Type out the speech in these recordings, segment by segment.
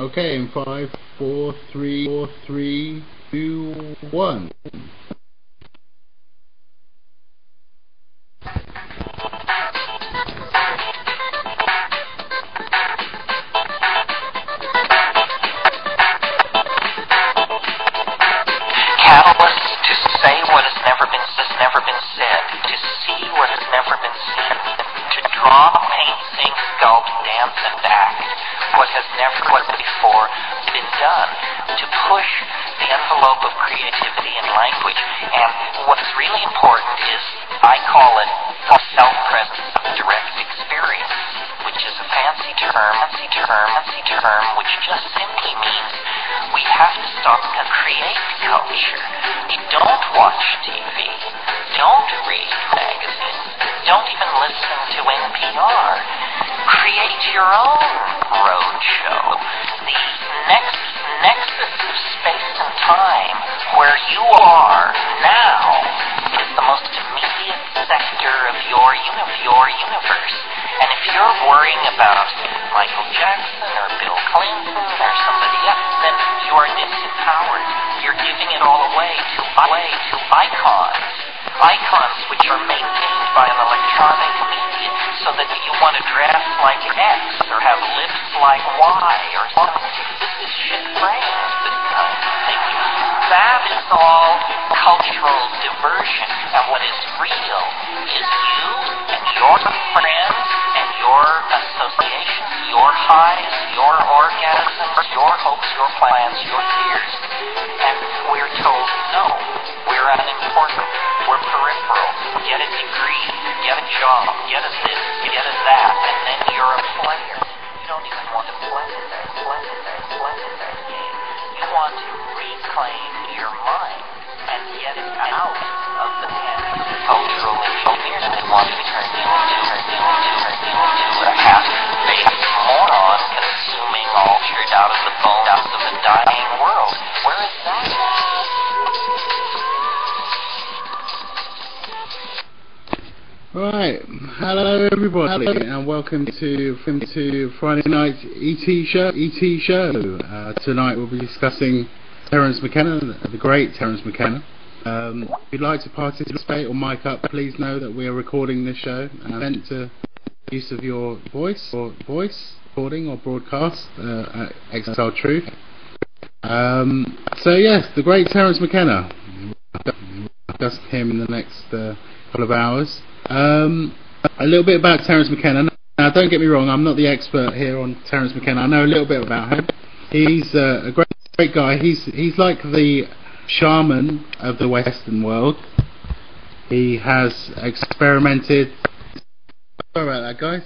Okay, in 5, 4, 3, 2, 1. Catalysts to say what has never been said, to see what has never been seen, to draw, paint, sing, sculpt, dance, and act what has never before been done, to push the envelope of creativity and language. And what's really important is, I call it self-presence of direct experience, which is a fancy term, which just simply means we have to stop and create culture. You don't watch TV, don't read magazines, don't even listen to NPR. Create your own roadshow. The nexus of space and time, where you are now, is the most immediate sector of your universe. And if you're worrying about Michael Jackson or Bill Clinton or somebody else, then you are disempowered. You're giving it all away to icons which are maintained by an electronic media, so that you want to dress like X or have lips like Y or something. This is shit brains, this kind of thing. That is all cultural diversion, and what is real is you and your friends and your associations, your highs, your orgasms, your hopes, your plans, your fears. And we're told, no, we're unimportant, we're peripheral, get a degree, get a job, get a this, get a that, and then you're a player. You don't even want to play that game. You want to reclaim your mind and get it out of the hands of cultural engineers that want to turn you into a half-baked moron consuming altered out of the bones of a dying world. Where is that? Right, hello everybody, and welcome to Friday night's ET show. Tonight we'll be discussing Terence McKenna, the great Terence McKenna. If you'd like to participate or mic up, please know that we are recording this show and meant to use of your voice recording or broadcast at ExiledTruth. So yes, the great Terence McKenna. We'll discuss him in the next couple of hours. A little bit about Terence McKenna. Now, don't get me wrong, I'm not the expert here on Terence McKenna. I know a little bit about him. He's a great guy. He's like the shaman of the Western world. He has experimented. Sorry about that, guys.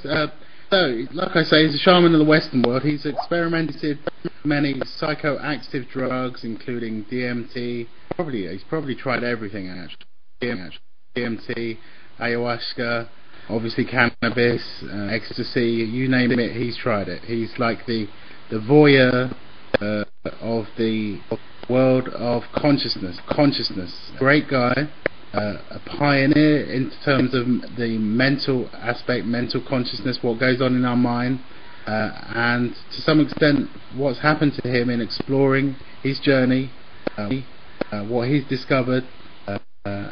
So, like I say, he's a shaman of the Western world. He's experimented many psychoactive drugs, including DMT. He's probably tried everything actually. DMT, ayahuasca, obviously cannabis, ecstasy, you name it, he's tried it. He's like the voyeur of the world of consciousness. Great guy, a pioneer in terms of the mental aspect, mental consciousness, what goes on in our mind, and to some extent what's happened to him in exploring his journey, what he's discovered,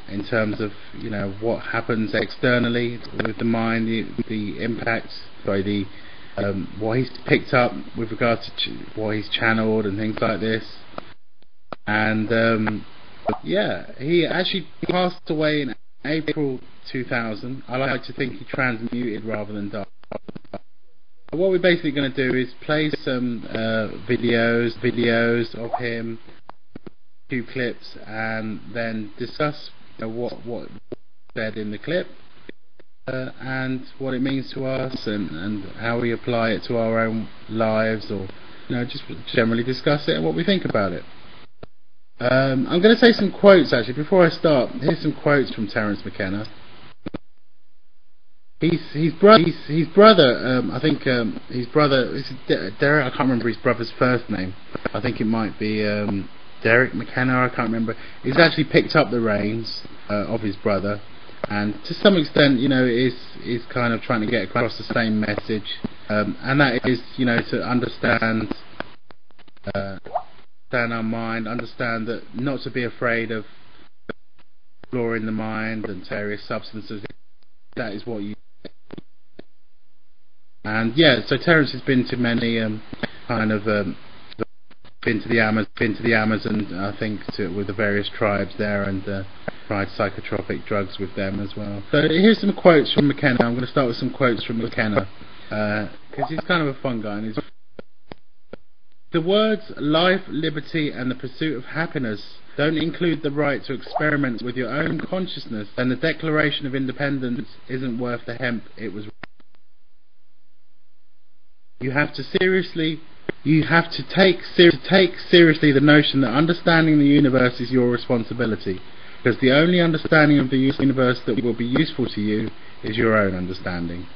in terms of what happens externally with the mind, the impacts, what he's picked up with regards to what he's channeled and things like this. And he actually passed away in April 2000. I like to think he transmuted rather than died. What we're basically going to do is play some videos of him, few clips, and then discuss what said in the clip, and what it means to us, and how we apply it to our own lives, or just generally discuss it and what we think about it. I'm going to say some quotes actually before I start. Here's some quotes from Terence McKenna. His brother, I think his brother is Derek. I can't remember his brother's first name. I think it might be Derek McKenna, I can't remember. He's actually picked up the reins of his brother, and to some extent, is kind of trying to get across the same message, and that is, to understand understand our mind, understand that not to be afraid of exploring the mind and various substances. That is what you. And yeah, so Terence has been to many been to the Amazon, I think, with the various tribes there, and tried psychotropic drugs with them as well. So here's some quotes from McKenna. I'm going to start with some quotes from McKenna because he's kind of a fun guy. And the words life, liberty, and the pursuit of happiness don't include the right to experiment with your own consciousness, and the Declaration of Independence isn't worth the hemp it was. You have to take seriously the notion that understanding the universe is your responsibility, because the only understanding of the universe that will be useful to you is your own understanding.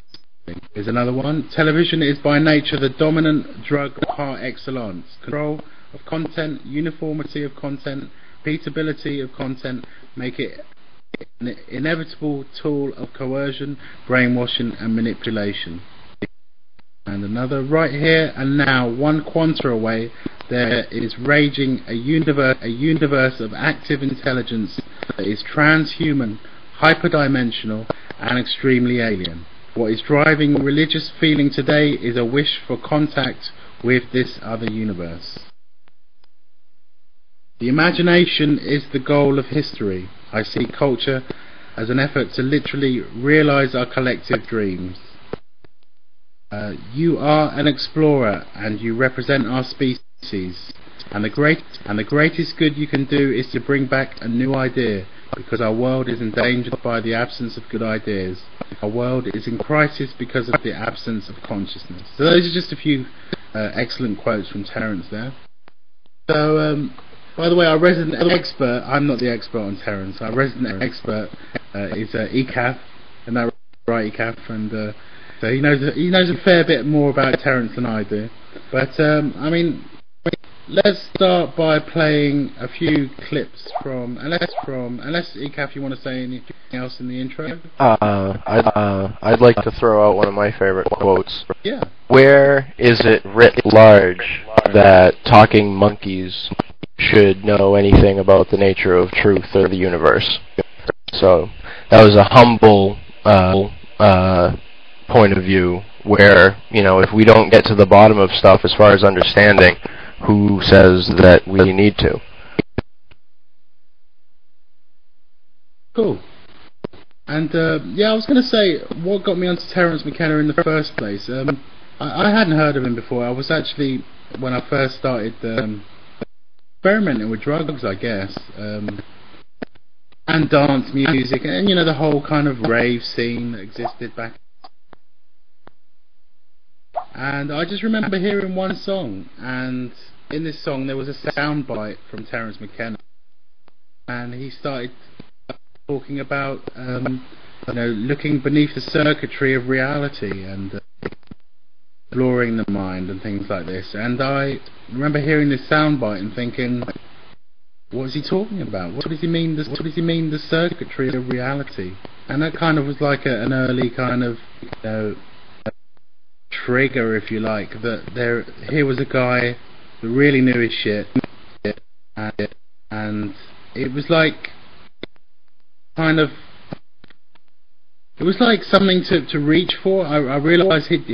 Here's another one. Television is by nature the dominant drug par excellence. Control of content, uniformity of content, repeatability of content make it an inevitable tool of coercion, brainwashing, and manipulation. And another, right here and now, one quanta away, there is raging a universe of active intelligence that is transhuman, hyperdimensional, and extremely alien. What is driving religious feeling today is a wish for contact with this other universe. The imagination is the goal of history. I see culture as an effort to literally realize our collective dreams. You are an explorer, and you represent our species. And the greatest good you can do is to bring back a new idea, because our world is endangered by the absence of good ideas. Our world is in crisis because of the absence of consciousness. So those are just a few excellent quotes from Terence there. So, by the way, our resident expert, I'm not the expert on Terence, our resident expert is ECAF, and that right, ECAF, and so he knows a fair bit more about Terence than I do. But I mean, let's start by playing a few clips from unless ECAF, you want to say anything else in the intro? I'd like to throw out one of my favorite quotes. Yeah. Where is it writ large that talking monkeys should know anything about the nature of truth or the universe? So that was a humble point of view where, if we don't get to the bottom of stuff as far as understanding, who says that we need to? Cool. And yeah, I was going to say, what got me onto Terence McKenna in the first place? I hadn't heard of him before. I was actually, when I first started experimenting with drugs, I guess, and dance music, and the whole kind of rave scene that existed back. And I just remember hearing one song, and in this song there was a soundbite from Terence McKenna, and he started talking about looking beneath the circuitry of reality and exploring the mind and things like this. And I remember hearing this soundbite and thinking, what is he talking about? What does he mean? What does he mean, the circuitry of reality? And that kind of was like an early kind of trigger, if you like, that here was a guy that really knew his shit, and it was like it was like something to reach for. I realised he'd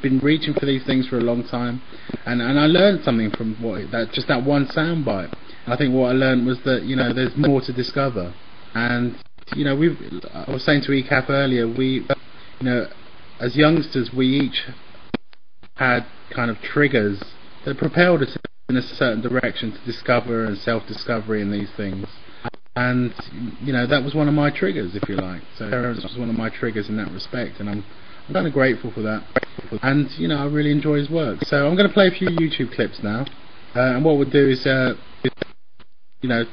been reaching for these things for a long time, and I learned something from that one soundbite. I think what I learned was that there's more to discover, and I was saying to ECAP earlier, we as youngsters we each had kind of triggers that propelled us in a certain direction to discover and self-discovery in these things. And that was one of my triggers, if you like. So Terence was one of my triggers in that respect, and I'm kind of grateful for that. And I really enjoy his work. So I'm going to play a few YouTube clips now, and what we'll do is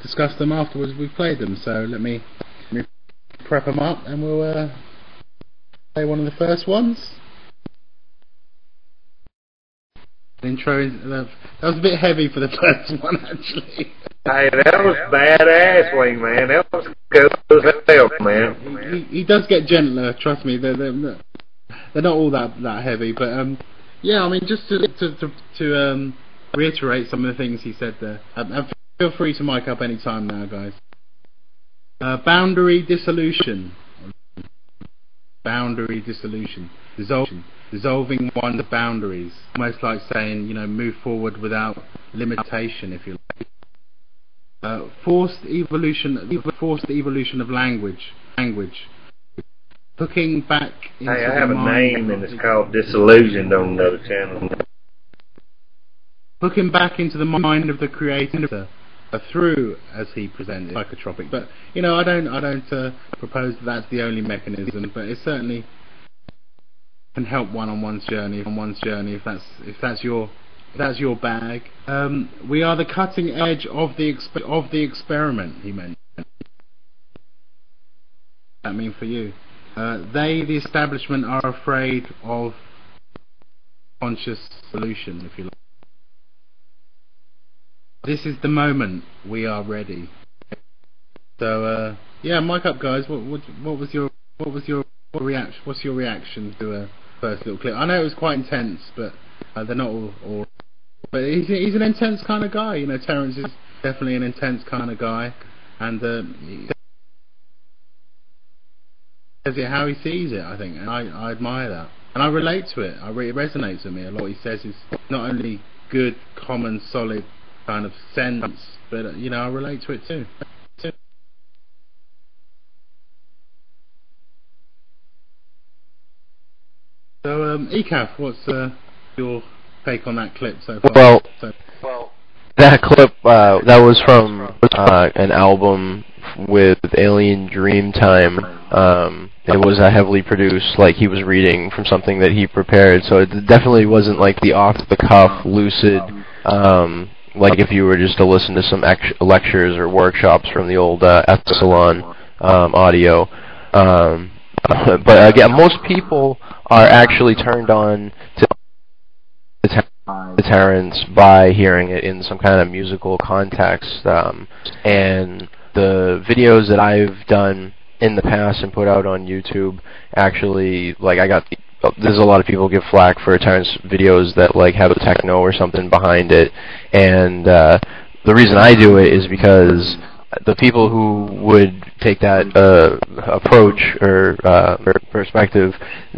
discuss them afterwards we've played them. So let me prep them up, and we'll play one of the first ones. Intro, that was a bit heavy for the first one, actually. Hey, that was badass, Wing, man. That was good as hell, man. He does get gentler, trust me. They're not all that heavy, but yeah, I mean, just to reiterate some of the things he said there. And feel free to mic up any time now, guys. Boundary dissolution. Boundary dissolution. Dissolving one's boundaries. Almost like saying, move forward without limitation, if you like. Forced evolution of language. Hooking back into Hey, I have the a mind name and it's called Disillusioned on another channel. Hooking back into the mind of the creator through, as he presented, psychotropic. But I don't propose that that's the only mechanism, but it certainly can help one on one's journey. If that's your bag. We are the cutting edge of the experiment. He meant. What does that mean for you? They, the establishment, are afraid of conscious solution, if you like. This is the moment. We are ready. So, mic up, guys. What was your reaction? What's your reaction to a first little clip? I know it was quite intense, but they're not all. But he's an intense kind of guy. Terence is definitely an intense kind of guy, and he says it how he sees it, I think, and I admire that, and I relate to it. It resonates with me a lot. What he says is not only good, common, solid kind of sense, but I relate to it too. So, ECAF, what's your take on that clip so far? Well, that clip that was from an album with Alien Dreamtime. It was heavily produced, like he was reading from something that he prepared, so it definitely wasn't like the off-the-cuff, lucid, like if you were just to listen to some lectures or workshops from the old Epsilon audio. But again, most people are actually turned on to Terence by hearing it in some kind of musical context, and the videos that I've done in the past and put out on YouTube, actually, like there's a lot of people give flack for Terence videos that like have a techno or something behind it, and the reason I do it is because the people who would take that approach or perspective,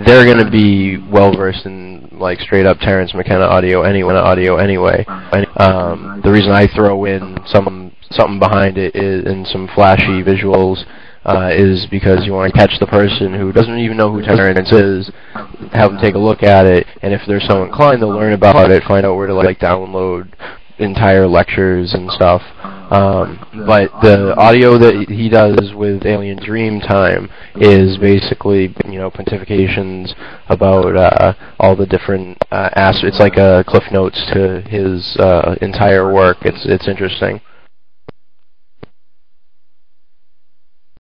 they're going to be well versed in like straight up Terence McKenna audio anyway. The reason I throw in something behind it and some flashy visuals is because you want to catch the person who doesn't even know who Terence is, have them take a look at it, and if they're so inclined, they'll learn about it, find out where to like download entire lectures and stuff. But the audio that he does with Alien Dreamtime is basically, pontifications about all the different aspects. It's like cliff notes to his entire work. It's interesting.